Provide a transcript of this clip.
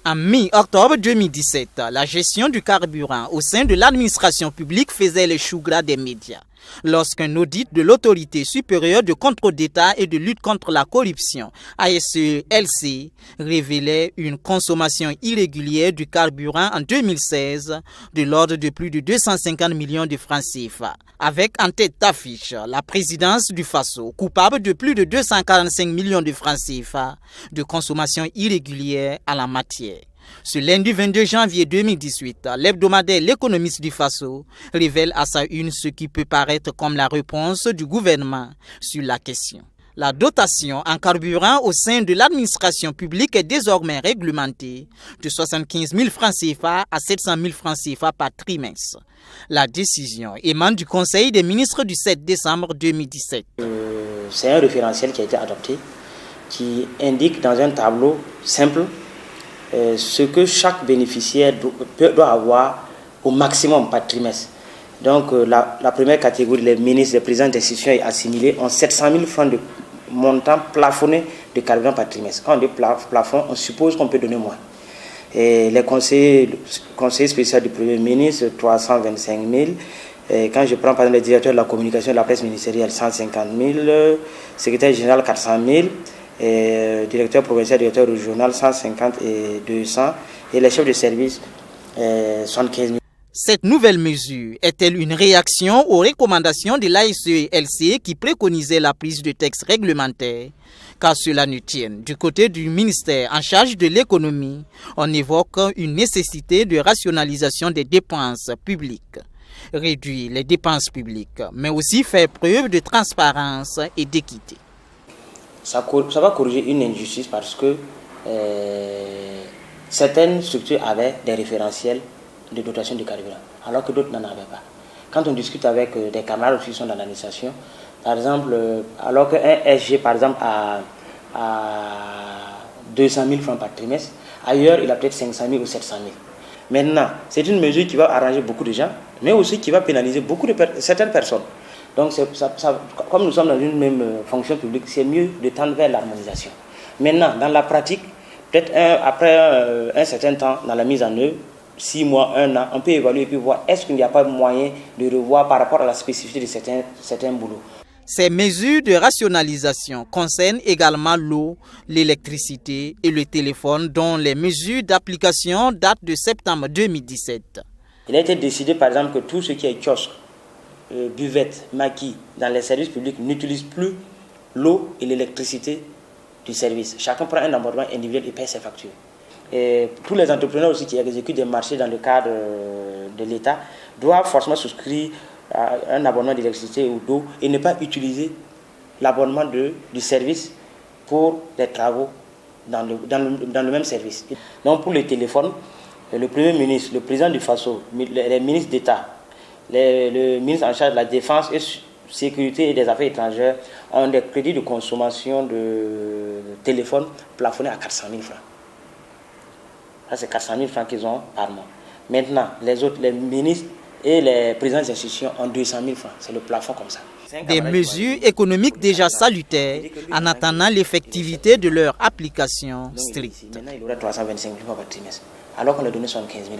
En mi-octobre 2017, la gestion du carburant au sein de l'administration publique faisait le chou gras des médias. Lorsqu'un audit de l'autorité supérieure de contrôle d'État et de lutte contre la corruption, ASELC, révélait une consommation irrégulière du carburant en 2016 de l'ordre de plus de 250 millions de francs CFA. Avec en tête d'affiche la présidence du Faso, coupable de plus de 245 millions de francs CFA de consommation irrégulière à la matière. Ce lundi 22 janvier 2018, l'hebdomadaire L'Économiste du Faso révèle à sa une ce qui peut paraître comme la réponse du gouvernement sur la question. La dotation en carburant au sein de l'administration publique est désormais réglementée de 75 000 francs CFA à 700 000 francs CFA par trimestre. La décision émane du Conseil des ministres du 7 décembre 2017. C'est un référentiel qui a été adopté, qui indique dans un tableau simple ce que chaque bénéficiaire doit avoir au maximum par trimestre. Donc la première catégorie, les ministres, les présidents d'institutions et assimilés ont 700 000 francs de montant plafonné de carburant par trimestre. Quand on dit plafond, on suppose qu'on peut donner moins. Et les conseillers spéciaux du Premier ministre, 325 000. Et quand je prends par exemple les directeurs de la communication et de la presse ministérielle, 150 000. Secrétaire général, 400 000. Et directeur provincial, directeur régional, 150 et 200. Et les chefs de service, 75 000. Cette nouvelle mesure est-elle une réaction aux recommandations de l'ASELC qui préconisait la prise de textes réglementaires? Car cela ne tienne. Du côté du ministère en charge de l'économie, on évoque une nécessité de rationalisation des dépenses publiques. Réduire les dépenses publiques, mais aussi faire preuve de transparence et d'équité. Ça va corriger une injustice parce que certaines structures avaient des référentiels de dotation de carburant, alors que d'autres n'en avaient pas. Quand on discute avec des camarades qui sont dans l'administration, par exemple, alors qu'un SG, par exemple, a 200 000 francs par trimestre, ailleurs, il a peut-être 500 000 ou 700 000. Maintenant, c'est une mesure qui va arranger beaucoup de gens, mais aussi qui va pénaliser certaines personnes. Donc, comme nous sommes dans une même fonction publique, c'est mieux de tendre vers l'harmonisation. Maintenant, dans la pratique, peut-être après un certain temps, dans la mise en œuvre, 6 mois, 1 an, on peut évaluer et puis voir est-ce qu'il n'y a pas moyen de revoir par rapport à la spécificité de certains boulots. Ces mesures de rationalisation concernent également l'eau, l'électricité et le téléphone, dont les mesures d'application datent de septembre 2017. Il a été décidé par exemple que tout ce qui est kiosque, buvette, maquis, dans les services publics n'utilisent plus l'eau et l'électricité du service. Chacun prend un abonnement individuel et paie ses factures. Et tous les entrepreneurs aussi qui exécutent des marchés dans le cadre de l'État doivent forcément souscrire à un abonnement d'électricité ou d'eau et ne pas utiliser l'abonnement du service pour des travaux dans le même service. Donc pour les téléphones, le Premier ministre, le président du Faso, les ministres d'État, le ministre en charge de la Défense et Sécurité et des Affaires étrangères ont des crédits de consommation de téléphone plafonnés à 400 000 francs. Ça, c'est 400 000 francs qu'ils ont par mois. Maintenant, les autres, les ministres et les présidents des institutions ont 200 000 francs. C'est le plafond comme ça. Des mesures économiques déjà salutaires en attendant l'effectivité de leur application stricte. Maintenant, il aurait 325 000 francs par trimestre, alors qu'on a donné 75 000.